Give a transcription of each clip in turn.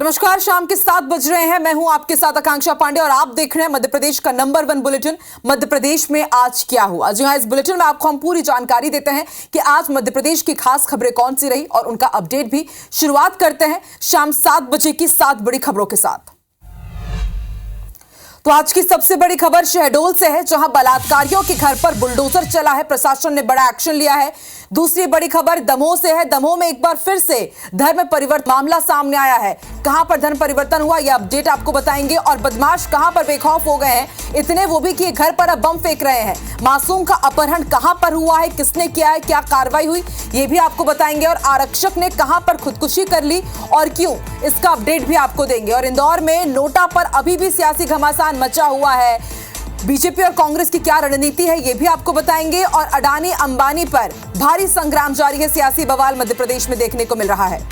नमस्कार, शाम के 7 बज रहे हैं। मैं हूं आपके साथ आकांक्षा पांडे और आप देख रहे हैं मध्य प्रदेश का नंबर 1 बुलेटिन। मध्य प्रदेश में आज क्या हुआ। जी हां, इस बुलेटिन में आपको हम पूरी जानकारी देते हैं कि आज मध्य प्रदेश की खास खबरें कौन सी रही और उनका अपडेट भी। शुरुआत करते हैं शाम 7 बजे की 7 बड़ी खबरों के साथ। तो आज की सबसे बड़ी खबर शहडोल से है, जहां बलात्कारियों के घर पर बुलडोजर चला है। प्रशासन ने बड़ा एक्शन लिया है। दूसरी बड़ी खबर दमोह से है। दमोह में एक बार फिर से धर्म परिवर्तन मामला सामने आया है। कहां पर धर्म परिवर्तन हुआ, यह अपडेट आपको बताएंगे। और बदमाश कहां पर बेखौफ हो गए हैं, इतने वो भी कि घर पर अब बम फेंक रहे हैं। मासूम का अपहरण कहां पर हुआ है, किसने किया है, क्या कार्रवाई हुई, यह भी आपको बताएंगे। और आरक्षक ने कहां पर खुदकुशी कर ली और क्यों, इसका अपडेट भी आपको देंगे। और इंदौर में नोटा पर अभी भी सियासी घमासान मचा हुआ है। बीजेपी और कांग्रेस की क्या रणनीति है, यह भी आपको बताएंगे। और अडानी अंबानी पर भारी संग्राम जारी है। सियासी बवाल मध्य प्रदेश में देखने को मिल रहा है।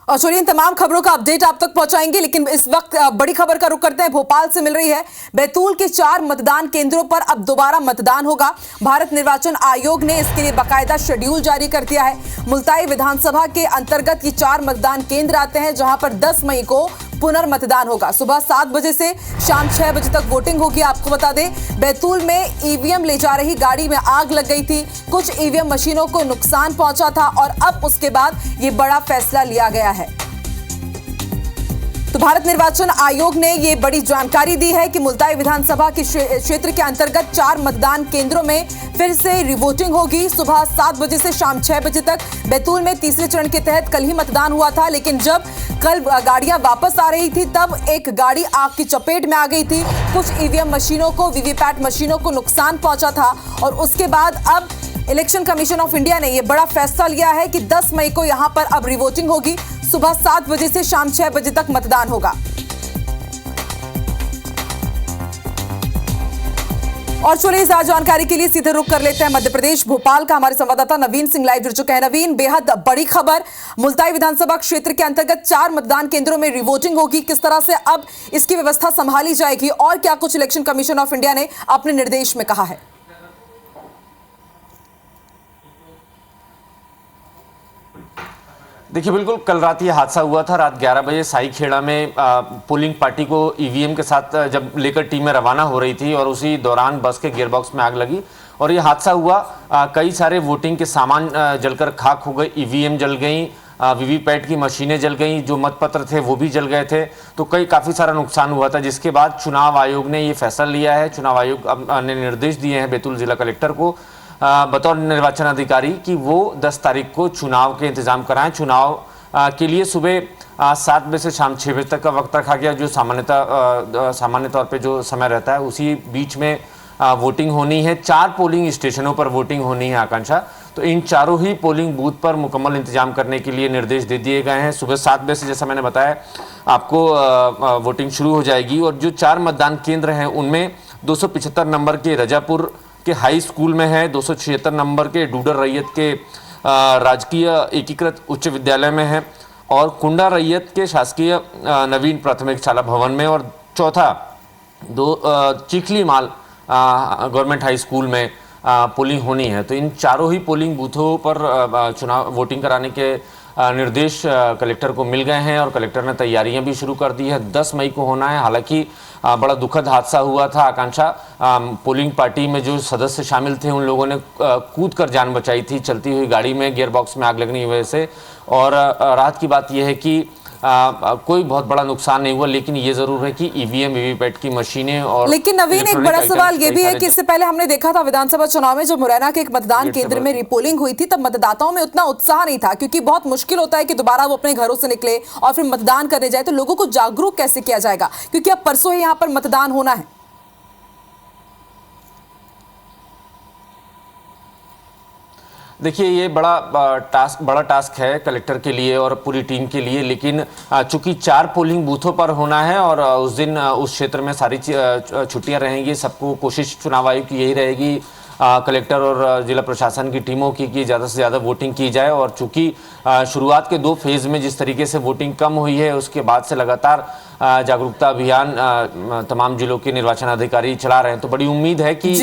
और चलिए इन तमाम खबरों का अपडेट आप तक पहुंचाएंगे, लेकिन इस वक्त बड़ी खबर का रुख करते हैं। भोपाल से मिल रही है। बैतूल के 4 मतदान केंद्रों पर अब दोबारा मतदान होगा। भारत निर्वाचन आयोग ने इसके लिए बाकायदा शेड्यूल जारी कर दिया है। मुल्ताई विधानसभा के अंतर्गत ये 4 मतदान केंद्र आते हैं, जहां पर 10 मई को पुनर्मतदान होगा। सुबह 7 बजे से शाम 6 बजे तक वोटिंग होगी। आपको बता दें, बैतूल में ईवीएम ले जा रही गाड़ी में आग लग गई थी। कुछ ईवीएम मशीनों को नुकसान पहुंचा था और अब उसके बाद ये बड़ा फैसला लिया गया है। तो भारत निर्वाचन आयोग ने ये बड़ी जानकारी दी है कि मुल्ताई विधानसभा के क्षेत्र के अंतर्गत 4 मतदान केंद्रों में फिर से रिवोटिंग होगी। सुबह 7 बजे से शाम 6 बजे तक। बैतूल में तीसरे चरण के तहत कल ही मतदान हुआ था, लेकिन जब कल गाड़ियां वापस आ रही थी तब एक गाड़ी आग की चपेट में आ गई थी। कुछ ईवीएम मशीनों को, वीवीपैट मशीनों को नुकसान पहुंचा था और उसके बाद अब इलेक्शन कमीशन ऑफ इंडिया ने यह बड़ा फैसला लिया है कि 10 मई को यहां पर अब रिवोटिंग होगी। सुबह 7 बजे से शाम 6 बजे तक मतदान होगा। और चलिए इस जानकारी के लिए सीधे रुख कर लेते हैं मध्य प्रदेश भोपाल का। हमारे संवाददाता नवीन सिंह लाइव जुड़ चुके हैं। नवीन, बेहद बड़ी खबर, मुल्ताई विधानसभा क्षेत्र के अंतर्गत 4 मतदान केंद्रों में रिवोटिंग होगी। किस तरह से अब इसकी व्यवस्था संभाली जाएगी और क्या कुछ इलेक्शन कमीशन ऑफ इंडिया ने अपने निर्देश में कहा है? देखिए, बिल्कुल कल रात ये हादसा हुआ था। रात 11 बजे साईखेड़ा में पोलिंग पार्टी को ईवीएम के साथ जब लेकर टीमें रवाना हो रही थी और उसी दौरान बस के गियरबॉक्स में आग लगी और ये हादसा हुआ। कई सारे वोटिंग के सामान जलकर खाक हो गए। ईवीएम जल गई, वीवीपैट की मशीनें जल गई, जो मतपत्र थे वो भी जल गए थे। तो काफ़ी सारा नुकसान हुआ था, जिसके बाद चुनाव आयोग ने ये फैसला लिया है। चुनाव आयोग ने निर्देश दिए हैं बैतूल जिला कलेक्टर को बतौर निर्वाचन अधिकारी कि वो 10 तारीख को चुनाव के इंतजाम कराएं। चुनाव के लिए सुबह 7 बजे से शाम 6 बजे तक का वक्त रखा गया, जो सामान्य तौर पे जो समय रहता है उसी बीच में वोटिंग होनी है। 4 पोलिंग स्टेशनों पर वोटिंग होनी है आकांक्षा। तो इन चारों ही पोलिंग बूथ पर मुकम्मल इंतजाम करने के लिए निर्देश दे दिए गए हैं। सुबह 7 बजे से, जैसा मैंने बताया आपको, वोटिंग शुरू हो जाएगी। और जो 4 मतदान केंद्र हैं उनमें 275 नंबर के रजापुर के हाई स्कूल में है, 276 नंबर के डूडर रैयत के राजकीय एकीकृत उच्च विद्यालय में है और कुंडा रैयत के शासकीय नवीन प्राथमिक शाला भवन में, और चौथा चिखली माल गवर्नमेंट हाई स्कूल में पोलिंग होनी है। तो इन चारों ही पोलिंग बूथों पर चुनाव वोटिंग कराने के निर्देश कलेक्टर को मिल गए हैं और कलेक्टर ने तैयारियां भी शुरू कर दी है। 10 मई को होना है। हालांकि बड़ा दुखद हादसा हुआ था आकांक्षा। पोलिंग पार्टी में जो सदस्य शामिल थे उन लोगों ने कूद कर जान बचाई थी चलती हुई गाड़ी में, गियरबॉक्स में आग लगने की वजह से। और राहत की बात यह है कि कोई बहुत बड़ा नुकसान नहीं हुआ, लेकिन ये जरूर है कि ईवीएम वीवीपैट की मशीनें और लेकिन नवीन, एक बड़ा सवाल ये भी है कि इससे पहले हमने देखा था विधानसभा चुनाव में जब मुरैना के एक मतदान केंद्र में रिपोलिंग हुई थी, तब मतदाताओं में उतना उत्साह नहीं था, क्योंकि बहुत मुश्किल होता है कि दोबारा वो अपने घरों से निकले और फिर मतदान करने जाए। तो लोगों को जागरूक कैसे किया जाएगा, क्योंकि अब परसों ही यहाँ पर मतदान होना है? देखिए, ये बड़ा टास्क है कलेक्टर के लिए और पूरी टीम के लिए, लेकिन चूंकि 4 पोलिंग बूथों पर होना है और उस दिन उस क्षेत्र में सारी छुट्टियां रहेंगी, सबको कोशिश चुनाव आयोग की यही रहेगी, कलेक्टर और जिला प्रशासन की टीमों की, कि ज़्यादा से ज़्यादा वोटिंग की जाए। और चूंकि शुरुआत के 2 फेज़ में जिस तरीके से वोटिंग कम हुई है, उसके बाद से लगातार जागरूकता अभियान तमाम जिलों के निर्वाचन अधिकारी चला रहे हैं। तो बड़ी उम्मीद है कि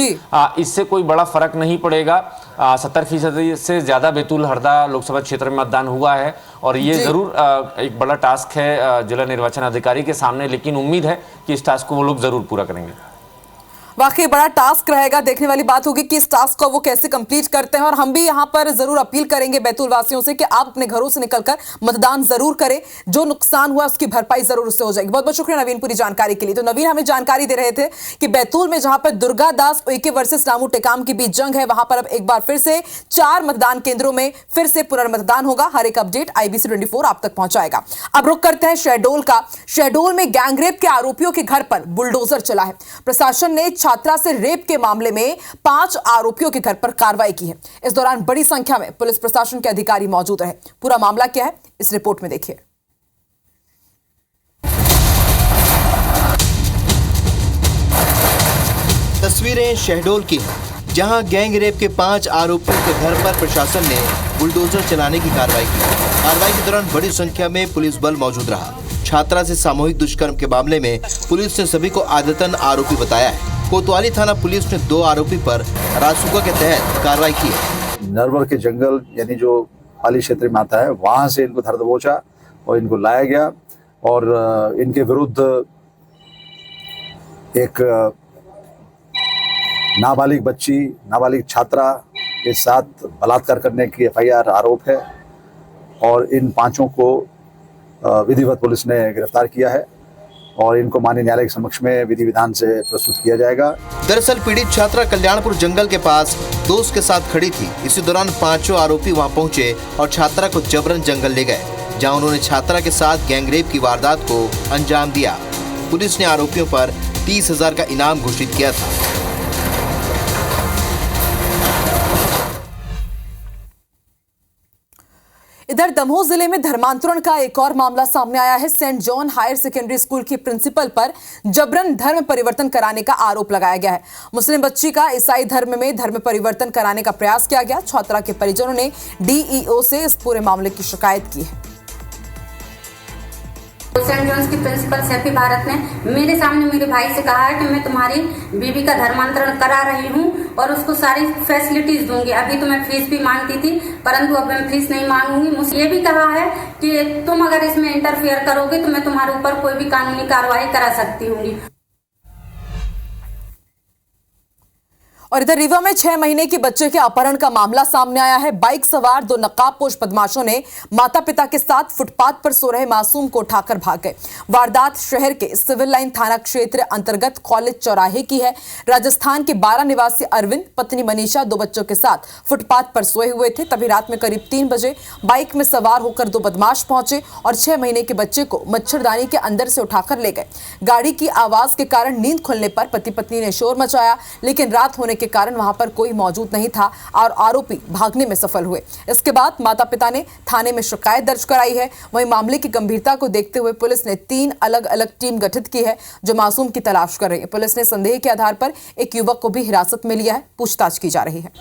इससे कोई बड़ा फर्क नहीं पड़ेगा। 70% से ज़्यादा बैतूल हरदा लोकसभा क्षेत्र में मतदान हुआ है और ये ज़रूर एक बड़ा टास्क है जिला निर्वाचन अधिकारी के सामने, लेकिन उम्मीद है कि इस टास्क को वो लोग ज़रूर पूरा करेंगे। वाकई बड़ा टास्क रहेगा, देखने वाली बात होगी कि इस टास्क को वो कैसे कंप्लीट करते हैं। और हम भी यहां पर जरूर अपील करेंगे बैतूल वासियों से कि आप अपने घरों से निकलकर मतदान जरूर करें, जो नुकसान हुआ उसकी भरपाई जरूर उससे हो जाएगी। बहुत बहुत शुक्रिया नवीन पूरी जानकारी के लिए। तो नवीन हमें जानकारी दे रहे थे कि बैतूल में जहां पर दुर्गा दास उइके वर्सेस रामू टेकाम के बीच जंग है, वहां पर अब एक बार फिर से 4 मतदान केंद्रों में फिर से पुनर्मतदान होगा। हर एक अपडेट IBC 24 आप तक पहुंचाएगा। अब रुक करते हैं शहडोल का। शहडोल में गैंगरेप के आरोपियों के घर पर बुलडोजर चला है। प्रशासन ने छात्रा से रेप के मामले में 5 आरोपियों के घर पर कार्रवाई की है। इस दौरान बड़ी संख्या में पुलिस प्रशासन के अधिकारी मौजूद रहे। पूरा मामला क्या है इस रिपोर्ट में देखिए। तस्वीरें शहडोल की हैं, जहां गैंग रेप के 5 आरोपियों के घर पर प्रशासन ने बुलडोजर चलाने की कार्रवाई की। कार्रवाई के दौरान बड़ी संख्या में पुलिस बल मौजूद रहा। छात्रा से सामूहिक दुष्कर्म के मामले में पुलिस ने सभी को आदतन आरोपी बताया है। कोतवाली थाना पुलिस ने 2 आरोपी पर रासुका के तहत कार्रवाई की है। नरवर के जंगल यानी जो पाली क्षेत्र में आता है, वहां से इनको धर दबोचा और इनको लाया गया और इनके विरुद्ध एक नाबालिग बच्ची, नाबालिग छात्रा के साथ बलात्कार करने की FIR आरोप है और इन 5 को विधिवत पुलिस ने गिरफ्तार किया है और इनको माननीय न्यायालय के समक्ष में विधि विधान से प्रस्तुत किया जाएगा। दरअसल पीड़ित छात्रा कल्याणपुर जंगल के पास दोस्त के साथ खड़ी थी। इसी दौरान 5 आरोपी वहां पहुंचे और छात्रा को जबरन जंगल ले गए, जहां उन्होंने छात्रा के साथ गैंगरेप की वारदात को अंजाम दिया। पुलिस ने आरोपियों पर 30,000 का इनाम घोषित किया था। इधर दमोह जिले में धर्मांतरण का एक और मामला सामने आया है। Saint John higher secondary school की प्रिंसिपल पर जबरन धर्म परिवर्तन कराने का आरोप लगाया गया है। मुस्लिम बच्ची का ईसाई धर्म में धर्म परिवर्तन कराने का प्रयास किया गया। छात्रा के परिजनों ने DEO से इस पूरे मामले की शिकायत की है। सेंट जॉन्स की प्रिंसिपल सैफी भारत ने मेरे सामने मेरे भाई से कहा है कि मैं तुम्हारी बीवी का धर्मांतरण करा रही हूं और उसको सारी फैसिलिटीज दूंगी। अभी तो मैं फीस भी मांगती थी, परंतु अब मैं फीस नहीं मांगूंगी। मुझे ये भी कहा है कि तुम अगर इसमें इंटरफेयर करोगे तो मैं तुम्हारे ऊपर कोई भी कानूनी कार्रवाई करा सकती हूँ। और इधर रीवा में 6 महीने की बच्चे के अपहरण का मामला सामने आया है। बाइक सवार 2 नकाबपोश बदमाशों ने माता पिता के साथ फुटपाथ पर सो रहे मासूम को उठाकर भाग गए। वारदात शहर के सिविल लाइन थाना क्षेत्र अंतर्गत कॉलेज चौराहे की है। राजस्थान के 12 निवासी अरविंद, पत्नी मनीषा 2 बच्चों के साथ फुटपाथ पर सोए हुए थे। तभी रात में करीब 3 बजे बाइक में सवार होकर 2 बदमाश पहुंचे और 6 महीने के बच्चे को मच्छरदानी के अंदर से उठाकर ले गए। गाड़ी की आवाज के कारण नींद खुलने पर पति पत्नी ने शोर मचाया, लेकिन रात होने के कारण वहां पर कोई मौजूद नहीं था और आरोपी भागने में सफल हुए। इसके बाद माता पिता ने थाने में शिकायत दर्ज कराई है। वहीं मामले की गंभीरता को देखते हुए पुलिस ने 3 अलग अलग टीम गठित की है जो मासूम की तलाश कर रही है। पुलिस ने संदेह के आधार पर एक युवक को भी हिरासत में लिया है, पूछताछ की जा रही है।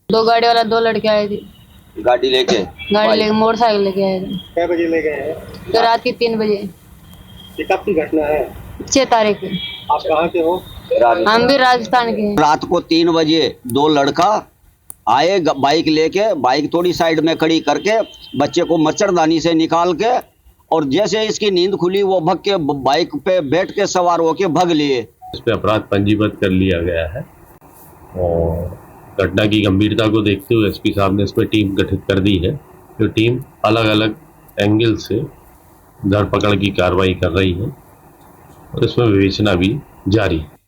2 गाड़ी वाला 2 लड़के आए थे। गाड़ी लेके मोटरसाइकिल लेके आए थे। क्या बजे ले गए हैं? तो रात के 3 बजे। ये कब की घटना है? 6 तारीख। आप कहाँ के हो? हम भी राजस्थान के हैं। रात को 3 बजे 2 लड़का आए बाइक लेके, बाइक थोड़ी साइड में खड़ी करके बच्चे को मच्छरदानी से निकाल के और जैसे इसकी नींद खुली वो भग के बाइक पे बैठ के सवार होके भग लिए। इस पे अपराध पंजीबद्ध कर लिया गया है और घटना की गंभीरता को देखते हुए SP साहब ने इस पर टीम गठित कर दी है। जो टीम अलग अलग एंगल से धरपकड़ की कार्रवाई कर रही है और इसमें विवेचना भी जारी है।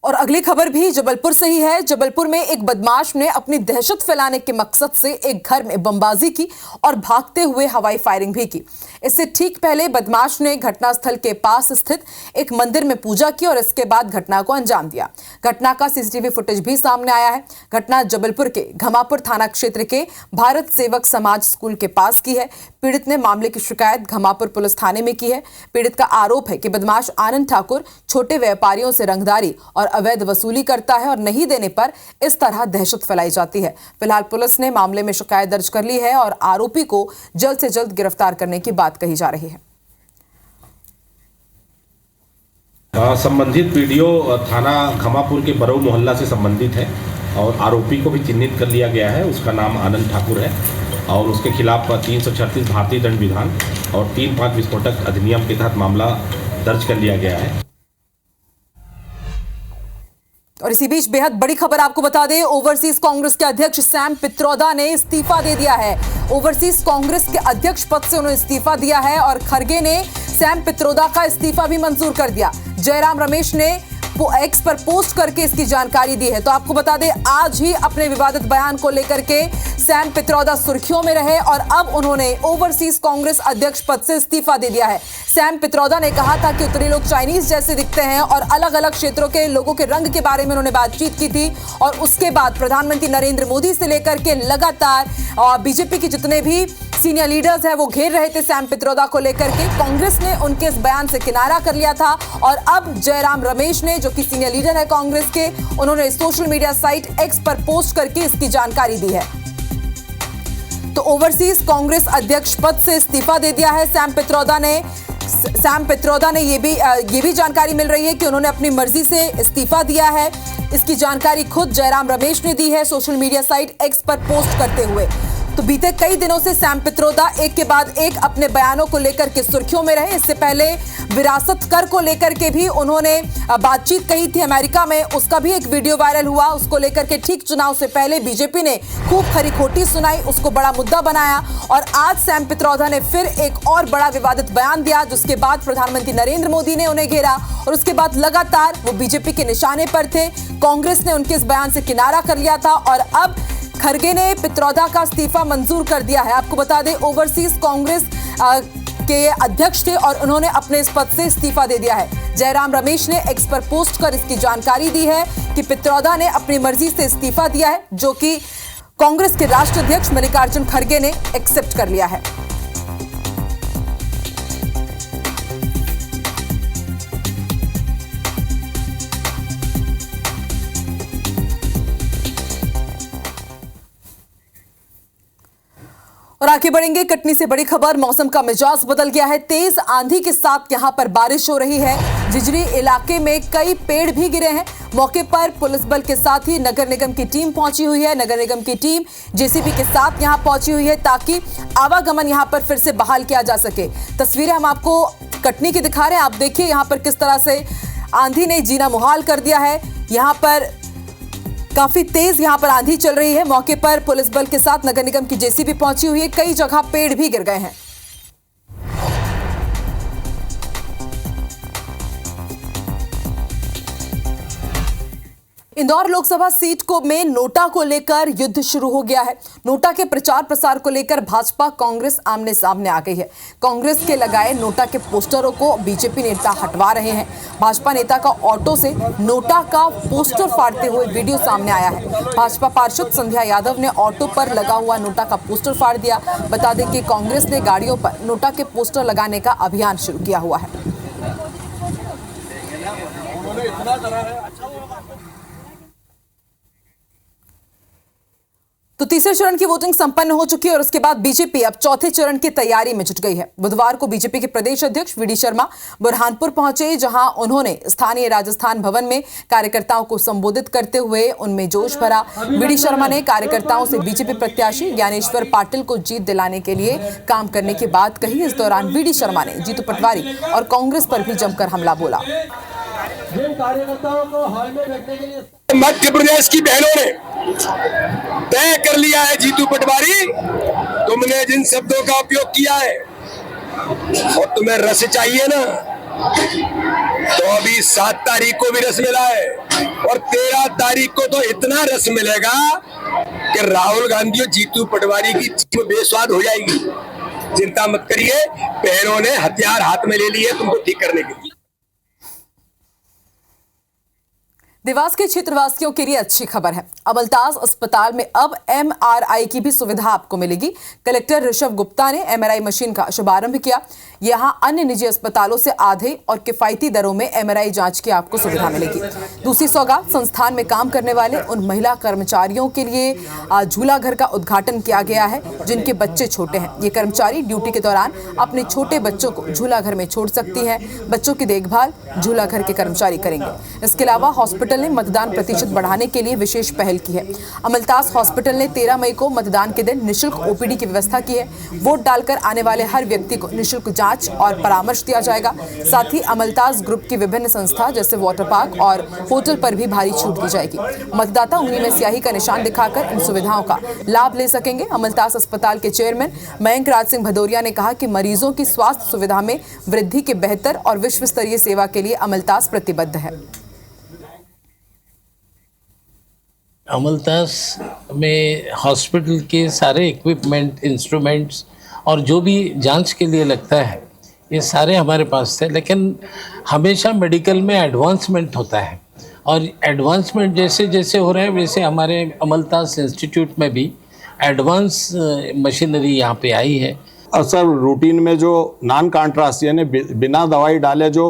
और अगली खबर भी जबलपुर से ही है। जबलपुर में एक बदमाश ने अपनी दहशत फैलाने के मकसद से एक घर में बमबाजी की और भागते हुए हवाई फायरिंग भी की। इससे ठीक पहले बदमाश ने घटनास्थल के पास स्थित एक मंदिर में पूजा की और इसके बाद घटना को अंजाम दिया। घटना का CCTV फुटेज भी सामने आया है। घटना जबलपुर के घमापुर थाना क्षेत्र के भारत सेवक समाज स्कूल के पास की है। पीड़ित ने मामले की शिकायत घमापुर पुलिस थाने में की है। पीड़ित का आरोप है कि बदमाश आनंद ठाकुर छोटे व्यापारियों से रंगदारी और अवैध वसूली करता है और नहीं देने पर इस तरह दहशत फैलाई जाती है। फिलहाल पुलिस ने मामले में शिकायत दर्ज कर ली है और आरोपी को जल्द से जल्द गिरफ्तार करने की बात कही जा रही है। संबंधित वीडियो थाना खमापुर के बरऊ मोहल्ला से संबंधित है और आरोपी को भी चिन्हित कर लिया गया है। उसका नाम आनंद ठाकुर है और उसके खिलाफ 336 भारतीय दंड विधान और 3-5 विस्फोटक अधिनियम के तहत मामला दर्ज कर लिया गया है। और इसी बीच बेहद बड़ी खबर आपको बता दें, ओवरसीज कांग्रेस के अध्यक्ष सैम पित्रोदा ने इस्तीफा दे दिया है। ओवरसीज कांग्रेस के अध्यक्ष पद से उन्होंने इस्तीफा दिया है और खरगे ने सैम पित्रोदा का इस्तीफा भी मंजूर कर दिया। जयराम रमेश ने एक्स पर पोस्ट करके इसकी जानकारी दी है। तो आपको बता दें, आज ही अपने विवादित बयान को लेकर के सैम पित्रोदा सुर्खियों में रहे और अब उन्होंने ओवरसीज कांग्रेस अध्यक्ष पद से इस्तीफा दे दिया है। सैम पित्रोदा ने कहा था कि उत्तरी लोग चाइनीज जैसे दिखते हैं और अलग अलग क्षेत्रों के लोगों के रंग के बारे में उन्होंने बातचीत की थी। और उसके बाद प्रधानमंत्री नरेंद्र मोदी से लेकर के लगातार बीजेपी के जितने भी सीनियर लीडर्स हैं वो घेर रहे थे सैम पित्रोदा को लेकर के। कांग्रेस ने उनके इस बयान से किनारा कर लिया था और अब जयराम रमेश ने, जो कि सीनियर लीडर है कांग्रेस के, उन्होंने सोशल मीडिया साइट एक्स पर पोस्ट करके इसकी जानकारी दी है। तो ओवरसीज कांग्रेस अध्यक्ष पद से इस्तीफा दे दिया है सैम पित्रोदा ने। सैम पित्रोदा ने ये भी जानकारी मिल रही है कि उन्होंने अपनी मर्जी से इस्तीफा दिया है। इसकी जानकारी खुद जयराम रमेश ने दी है सोशल मीडिया साइट एक्स पर पोस्ट करते हुए। तो बीते कई दिनों से सैम पित्रोदा एक के बाद एक अपने बयानों को लेकर के सुर्खियों में रहे। इससे पहले विरासत कर को लेकर के भी उन्होंने बातचीत कही थी अमेरिका में, उसका भी एक वीडियो वायरल हुआ। उसको लेकर के ठीक चुनाव से पहले बीजेपी ने खूब खरी खोटी सुनाई, उसको बड़ा मुद्दा बनाया और आज सैम पित्रोदा ने फिर एक और बड़ा विवादित बयान दिया, जिसके बाद प्रधानमंत्री नरेंद्र मोदी ने उन्हें घेरा और उसके बाद लगातार वो बीजेपी के निशाने पर थे। कांग्रेस ने उनके इस बयान से किनारा कर लिया था और अब खरगे ने पित्रोदा का इस्तीफा मंजूर कर दिया है। आपको बता दें, ओवरसीज कांग्रेस के अध्यक्ष थे और उन्होंने अपने इस पद से इस्तीफा दे दिया है। जयराम रमेश ने एक्स पर पोस्ट कर इसकी जानकारी दी है कि पित्रोदा ने अपनी मर्जी से इस्तीफा दिया है, जो कि कांग्रेस के राष्ट्रीय अध्यक्ष मल्लिकार्जुन खड़गे ने एक्सेप्ट कर लिया है। और आगे बढ़ेंगे, कटनी से बड़ी खबर। मौसम का मिजाज बदल गया है, तेज आंधी के साथ यहां पर बारिश हो रही है। जिजरी इलाके में कई पेड़ भी गिरे हैं। मौके पर पुलिस बल के साथ ही नगर निगम की टीम पहुंची हुई है। नगर निगम की टीम जेसीबी के साथ यहां पहुंची हुई है ताकि आवागमन यहां पर फिर से बहाल किया जा सके। तस्वीरें हम आपको कटनी की दिखा रहे हैं। आप देखिए यहां पर किस तरह से आंधी ने जीना मुहाल कर दिया है। यहां पर काफी तेज यहां पर आंधी चल रही है। मौके पर पुलिस बल के साथ नगर निगम की जेसीबी पहुंची हुई है। कई जगह पेड़ भी गिर गए हैं। इंदौर लोकसभा सीट को में नोटा को लेकर युद्ध शुरू हो गया है। नोटा के प्रचार प्रसार को लेकर भाजपा कांग्रेस आमने सामने आ गई है। कांग्रेस के लगाए नोटा के पोस्टरों को बीजेपी नेता हटवा रहे हैं। भाजपा नेता का ऑटो से नोटा का पोस्टर फाड़ते हुए वीडियो सामने आया है। भाजपा पार्षद संध्या यादव ने ऑटो पर लगा हुआ नोटा का पोस्टर फाड़ दिया। बता दें कि कांग्रेस ने गाड़ियों पर नोटा के पोस्टर लगाने का अभियान शुरू किया हुआ है। तो तीसरे चरण की वोटिंग संपन्न हो चुकी है और उसके बाद बीजेपी अब चौथे चरण की तैयारी में जुट गई है। बुधवार को बीजेपी के प्रदेश अध्यक्ष वीडी शर्मा बुरहानपुर पहुंचे, जहां उन्होंने स्थानीय राजस्थान भवन में कार्यकर्ताओं को संबोधित करते हुए उनमें जोश भरा। वीडी शर्मा ने कार्यकर्ताओं से बीजेपी प्रत्याशी ज्ञानेश्वर पाटिल को जीत दिलाने के लिए काम करने की बात कही। इस दौरान वीडी शर्मा ने जीतू पटवारी और कांग्रेस पर भी जमकर हमला बोला। मध्य प्रदेश की बहनों ने तय कर लिया है, जीतू पटवारी तुमने जिन शब्दों का उपयोग किया है और तुम्हें रस चाहिए ना, तो अभी 7 तारीख को भी रस मिला है और 13 तारीख को तो इतना रस मिलेगा कि राहुल गांधी और जीतू पटवारी की जीत बेस्वाद हो जाएगी। चिंता मत करिए, बहनों ने हथियार हाथ में ले लिए तुमको ठीक करने के लिए। देवास के क्षेत्रवासियों के लिए अच्छी खबर है। अमलताज अस्पताल में अब MRI की भी सुविधा आपको मिलेगी। कलेक्टर ऋषभ गुप्ता ने MRI मशीन का शुभारंभ किया। यहां अन्य निजी अस्पतालों से आधे और किफायती दरों में MRI जांच की आपको सुविधा मिलेगी। दूसरी सौगात, संस्थान में काम करने वाले उन महिला कर्मचारियों के लिए झूला घर का उद्घाटन किया गया है जिनके बच्चे छोटे हैं। ये कर्मचारी ड्यूटी के दौरान अपने छोटे बच्चों को झूला घर में छोड़ सकती हैं। बच्चों की देखभाल झूला घर के कर्मचारी करेंगे। इसके अलावा हॉस्पिटल ने मतदान प्रतिशत बढ़ाने के लिए विशेष पहल की है। अमलताज हॉस्पिटल ने 13 मई को मतदान के दिन निःशुल्क OPD की व्यवस्था की है। वोट डालकर आने वाले हर व्यक्ति को निःशुल्क जांच और परामर्श दिया जाएगा। साथ ही अमलताज ग्रुप की विभिन्न संस्था जैसे वाटर पार्क और होटल पर भी भारी छूट दी जाएगी। मतदाता उंगली में स्याही का निशान दिखाकर इन सुविधाओं का लाभ ले सकेंगे। अमलताज अस्पताल के चेयरमैन मयंक राज सिंह भदौरिया ने कहा कि मरीजों की स्वास्थ्य सुविधा में वृद्धि के बेहतर और विश्व स्तरीय सेवा के लिए अमलताज प्रतिबद्ध है। अमलताज में हॉस्पिटल के सारे इक्विपमेंट, इंस्ट्रूमेंट्स और जो भी जांच के लिए लगता है ये सारे हमारे पास थे, लेकिन हमेशा मेडिकल में एडवांसमेंट होता है और एडवांसमेंट जैसे जैसे हो रहे हैं वैसे हमारे अमलताज इंस्टीट्यूट में भी एडवांस मशीनरी यहाँ पे आई है। और सर रूटीन में जो नॉन कॉन्ट्रास्ट यानी बिना दवाई डाले जो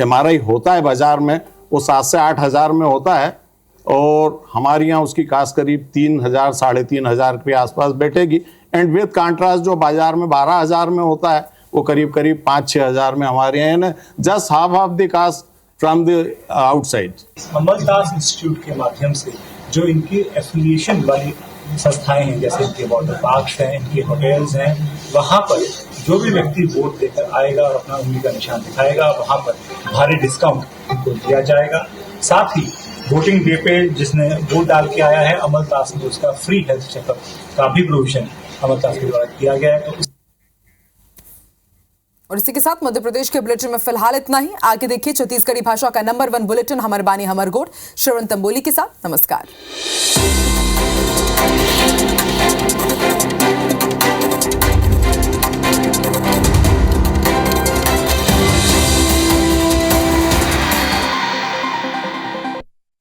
MRI होता है बाज़ार में वो 7 से 8 हज़ार में होता है और हमारे यहाँ उसकी कास्ट करीब 3,000 साढ़े 3,000 के आसपास बैठेगी। एंड विद कॉन्ट्रास्ट जो बाजार में 12,000 में होता है वो करीब 5-6 हज़ार में हमारे यहाँ just half the cost from the outside. अमलताज इंस्टीट्यूट के माध्यम से जो इनकी एफिलिएशन वाली संस्थाएं हैं जैसे इनके वाटर पार्क्स हैं, इनके होटल्स हैं, वहाँ पर जो भी व्यक्ति वोट देकर आएगा और अपना उंगली का निशान दिखाएगा वहाँ पर भारी डिस्काउंट उनको दिया जाएगा। साथ ही वोटिंग डे पे जिसने वोट डाल के आया है अमलताज में उसका फ्री हेल्थ चेकअप का भी प्रोविजन अमलताज के द्वारा किया गया है। और इसी के साथ मध्य प्रदेश के बुलेटिन में फिलहाल इतना ही। आगे देखिए छत्तीसगढ़ी भाषा का नंबर 1 बुलेटिन हमर बानी हमर गोठ श्रवण तंबोली के साथ। नमस्कार।